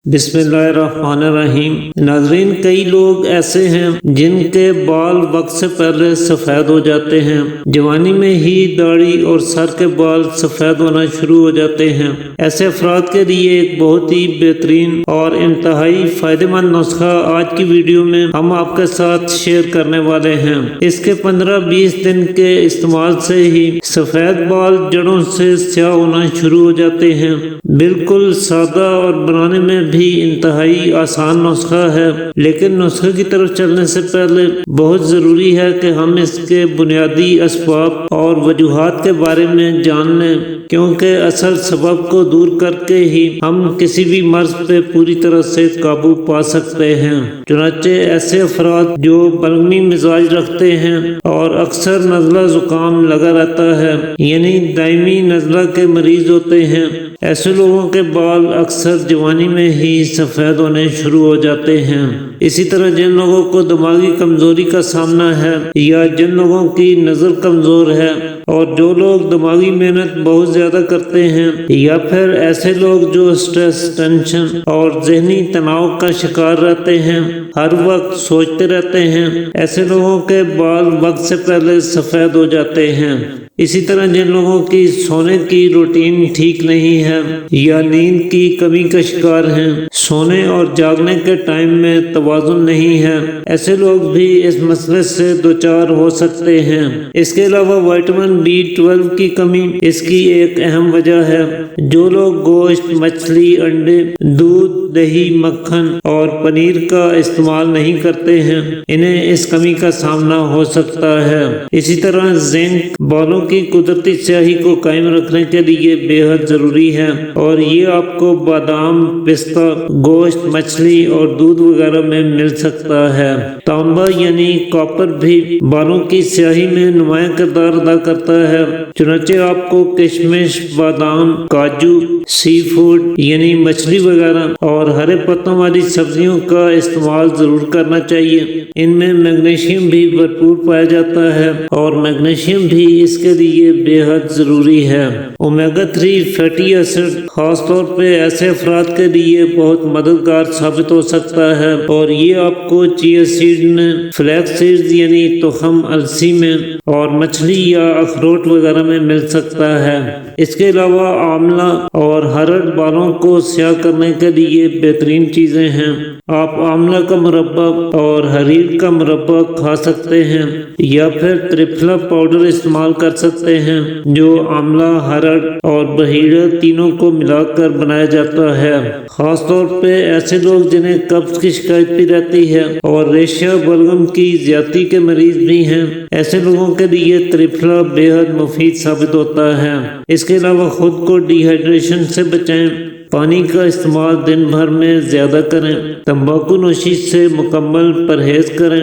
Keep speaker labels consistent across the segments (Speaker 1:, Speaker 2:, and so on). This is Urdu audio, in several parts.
Speaker 1: بسم اللہ الرحمن الرحیم۔ ناظرین، کئی لوگ ایسے ہیں جن کے بال وقت سے پہلے سفید ہو جاتے ہیں۔ جوانی میں ہی داڑھی اور سر کے بال سفید ہونا شروع ہو جاتے ہیں۔ ایسے افراد کے لیے ایک بہت ہی بہترین اور انتہائی فائدہ مند نسخہ آج کی ویڈیو میں ہم آپ کے ساتھ شیئر کرنے والے ہیں۔ اس کے 15-20 دن کے استعمال سے ہی سفید بال جڑوں سے سیاہ ہونا شروع ہو جاتے ہیں۔ بالکل سادہ اور بنانے میں بھی انتہائی آسان نسخہ ہے، لیکن نسخے کی طرف چلنے سے پہلے بہت ضروری ہے کہ ہم اس کے بنیادی اسباب اور وجوہات کے بارے میں جان لیں، کیونکہ اصل سبب کو دور کر کے ہی ہم کسی بھی مرض پہ پوری طرح سے قابو پا سکتے ہیں۔ چنانچہ ایسے افراد جو بلغمی مزاج رکھتے ہیں اور اکثر نزلہ زکام لگا رہتا ہے، یعنی دائمی نزلہ کے مریض ہوتے ہیں، ایسے لوگوں کے بال اکثر جوانی میں ہی سفید ہونے شروع ہو جاتے ہیں۔ اسی طرح جن لوگوں کو دماغی کمزوری کا سامنا ہے، یا جن لوگوں کی نظر کمزور ہے، اور جو لوگ دماغی محنت بہت زیادہ کرتے ہیں، یا پھر ایسے لوگ جو سٹریس، ٹینشن اور ذہنی تناؤ کا شکار رہتے ہیں، ہر وقت سوچتے رہتے ہیں، ایسے لوگوں کے بال وقت سے پہلے سفید ہو جاتے ہیں۔ اسی طرح جن لوگوں کی سونے کی روٹین ٹھیک نہیں ہے یا نیند کی کمی کا شکار ہیں، سونے اور جاگنے کے ٹائم میں توازن نہیں ہے، ایسے لوگ بھی اس مسئلے سے دوچار ہو سکتے ہیں۔ اس کے علاوہ وٹامن B12 کی کمی اس کی ایک اہم وجہ ہے۔ جو لوگ گوشت، مچھلی، انڈے، دودھ، دہی، مکھن اور پنیر کا استعمال نہیں کرتے ہیں، انہیں اس کمی کا سامنا ہو سکتا ہے۔ اسی طرح زنک بالوں کی قدرتی سیاہی کو قائم رکھنے کے لیے بے حد ضروری ہے، اور یہ آپ کو بادام، پستہ، گوشت، مچھلی اور دودھ وغیرہ میں مل سکتا ہے۔ تانبا یعنی کاپر بھی بالوں کی سیاہی میں نمایاں کردار ادا کرتا ہے، چنانچہ آپ کو کشمش، بادام، کاجو، سی فوڈ یعنی مچھلی وغیرہ اور ہرے پتوں والی سبزیوں کا استعمال ضرور کرنا چاہیے۔ ان میں میگنیشیم بھی بھرپور پایا جاتا ہے، اور میگنیشیم بھی اس کے لیے بے حد ضروری ہے۔ اومیگا 3 فیٹی ایسڈ خاص طور پہ ایسے افراد کے لیے بہت مددگار ثابت ہو سکتا ہے، اور یہ آپ کو چیا سیڈ میں، فلیکس سیڈز یعنی تخم السی میں، اور مچھلی یا اخروٹ وغیرہ میں مل سکتا ہے۔ اس کے علاوہ آملہ اور ہرڑ بالوں کو سیاہ کرنے کے لیے بہترین چیزیں ہیں۔ آپ آملہ کا مربع اور حریر کا مربع کھا سکتے ہیں، یا پھر ترپھلا پاؤڈر استعمال کر سکتے ہیں، جو آملہ، ہرڑ اور بحیرہ تینوں کو ملا کر بنایا جاتا ہے۔ خاص طور پہ ایسے لوگ جنہیں قبض کی شکایت بھی رہتی ہے اور ریشہ بلغم کی زیادتی کے مریض بھی ہیں، ایسے لوگوں کے لیے ترپھلا بے حد مفید ثابت ہوتا ہے۔ اس کے علاوہ خود کو ڈی ہائیڈریشن سے بچائیں، پانی کا استعمال دن بھر میں زیادہ کریں، تمباکو نوشی سے مکمل پرہیز کریں،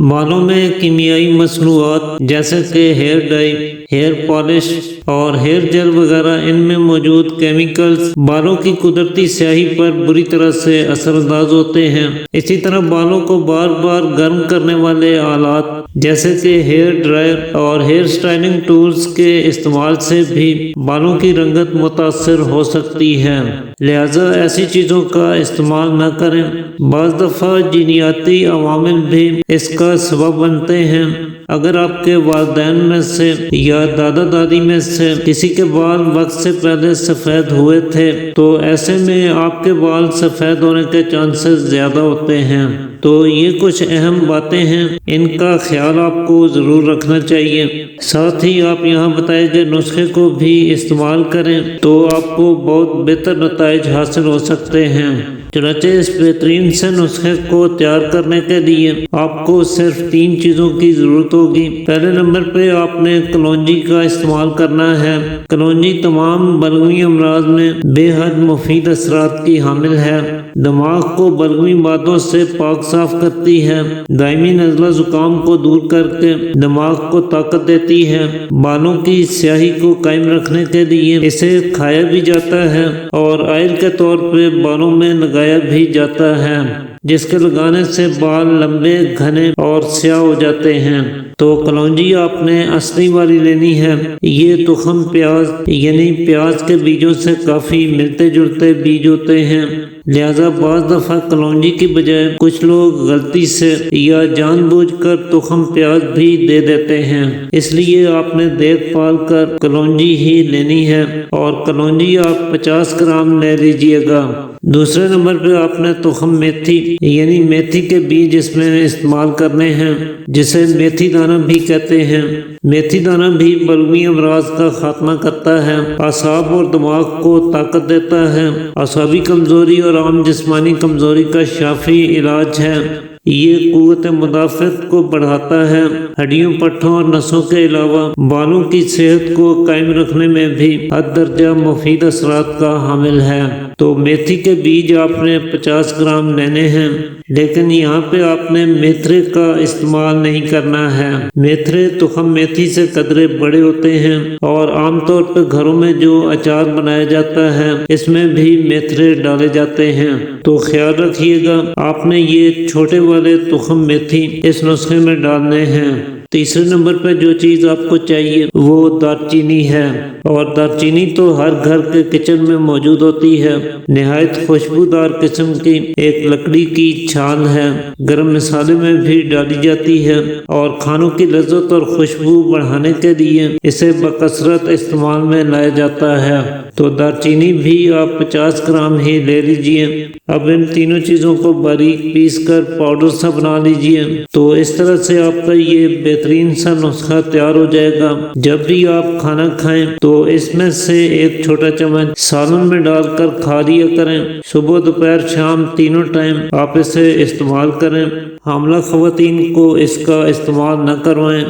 Speaker 1: بالوں میں کیمیائی مصنوعات جیسے کہ ہیئر ڈائی، ہیئر پالش اور ہیئر جیل وغیرہ، ان میں موجود کیمیکلز بالوں کی قدرتی سیاہی پر بری طرح سے اثر انداز ہوتے ہیں۔ اسی طرح بالوں کو بار بار گرم کرنے والے آلات جیسے کہ ہیئر ڈرائر اور ہیئر سٹائلنگ ٹولز کے استعمال سے بھی بالوں کی رنگت متاثر ہو سکتی ہے، لہذا ایسی چیزوں کا استعمال نہ کریں۔ بعض دفعہ جینیاتی عوامل بھی اس کا سبب بنتے ہیں۔ اگر آپ کے والدین میں سے یا دادا دادی میں سے کسی کے بال وقت سے پہلے سفید ہوئے تھے، تو ایسے میں آپ کے بال سفید ہونے کے چانسز زیادہ ہوتے ہیں۔ تو یہ کچھ اہم باتیں ہیں، ان کا خیال آپ کو ضرور رکھنا چاہیے۔ ساتھ ہی آپ یہاں بتائے گئے نسخے کو بھی استعمال کریں تو آپ کو بہت بہتر نتائج حاصل ہو سکتے ہیں۔ چنانچہ اس بہترین سے نسخے کو تیار کرنے کے لیے آپ کو صرف 3 چیزوں کی ضرورت ہوگی۔ پہلے نمبر پہ آپ نے کلونجی کا استعمال کرنا ہے۔ کلونجی تمام بلغمی امراض میں بے حد مفید اثرات کی حامل ہے، دماغ کو بلغمی مادوں سے پاک صاف کرتی ہے، دائمی نزلہ زکام کو دور کر کے دماغ کو طاقت دیتی ہے، بالوں کی سیاہی کو قائم رکھنے کے لیے اسے کھایا بھی جاتا ہے، اور آئل کے طور پہ بالوں میں لگایا بھی جاتا ہے۔ جس کے لگانے سے بال لمبے گھنے اور سیاہ ہو جاتے ہیں۔ تو کلونجی آپ نے اصلی والی لینی ہے۔ یہ تخم پیاز یعنی پیاز کے بیجوں سے کافی ملتے جلتے بیج ہوتے ہیں، لہذا بعض دفعہ کلونجی کی بجائے کچھ لوگ غلطی سے یا جان بوجھ کر تخم پیاز بھی دے دیتے ہیں۔ اس لیے آپ نے دیکھ بھال کر کلونجی ہی لینی ہے، اور کلونجی آپ 50 گرام لے لیجئے گا۔ دوسرے نمبر پہ آپ نے تخم میتھی یعنی میتھی کے بیج اس میں استعمال کرنے ہیں، جسے میتھی دانہ بھی کہتے ہیں۔ میتھی دانہ بھی بلغمی امراض کا خاتمہ کرتا ہے، اعصاب اور دماغ کو طاقت دیتا ہے، اعصابی کمزوری اور عام جسمانی کمزوری کا شافی علاج ہے۔ یہ قوت مدافعت کو بڑھاتا ہے، ہڈیوں پٹھوں اور نسوں کے علاوہ بالوں کی صحت کو قائم رکھنے میں بھی حد درجہ مفید اثرات کا حامل ہے۔ تو میتھی کے بیج آپ نے 50 گرام لینے ہیں، لیکن یہاں پہ آپ نے میتھرے کا استعمال نہیں کرنا ہے۔ میتھرے تخم میتھی سے قدرے بڑے ہوتے ہیں، اور عام طور پہ گھروں میں جو اچار بنایا جاتا ہے اس میں بھی میتھرے ڈالے جاتے ہیں۔ تو خیال رکھیے گا آپ نے یہ چھوٹے والے تخم میتھی اس نسخے میں ڈالنے ہیں۔ تیسرے نمبر پہ جو چیز آپ کو چاہیے وہ دار چینی ہے، اور دار چینی تو ہر گھر کے کچن میں موجود ہوتی ہے۔ نہایت خوشبودار قسم کی ایک لکڑی کی چھال ہے، گرم مسالے میں بھی ڈالی جاتی ہے، اور کھانوں کی لذت اور خوشبو بڑھانے کے لیے اسے بکثرت استعمال میں لایا جاتا ہے۔ تو دار چینی بھی آپ 50 گرام ہی لے لیجئے۔ اب ان تینوں چیزوں کو باریک پیس کر پاؤڈر سا بنا لیجئے۔ تو اس طرح سے آپ کا یہ بہترین سا نسخہ تیار ہو جائے گا۔ جب بھی آپ کھانا کھائیں تو اس میں سے ایک چھوٹا چمچ سالن میں ڈال کر کھا لیا کریں۔ صبح دوپہر شام تینوں ٹائم آپ اسے استعمال کریں۔ حاملہ خواتین کو اس کا استعمال نہ کروائیں۔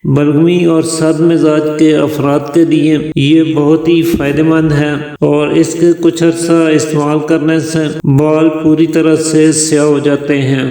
Speaker 1: بلغمی اور سرد مزاج کے افراد کے لیے یہ بہت ہی فائدہ مند ہے، اور اس کے کچھ عرصہ استعمال کرنے سے بال پوری طرح سے سیاہ ہو جاتے ہیں۔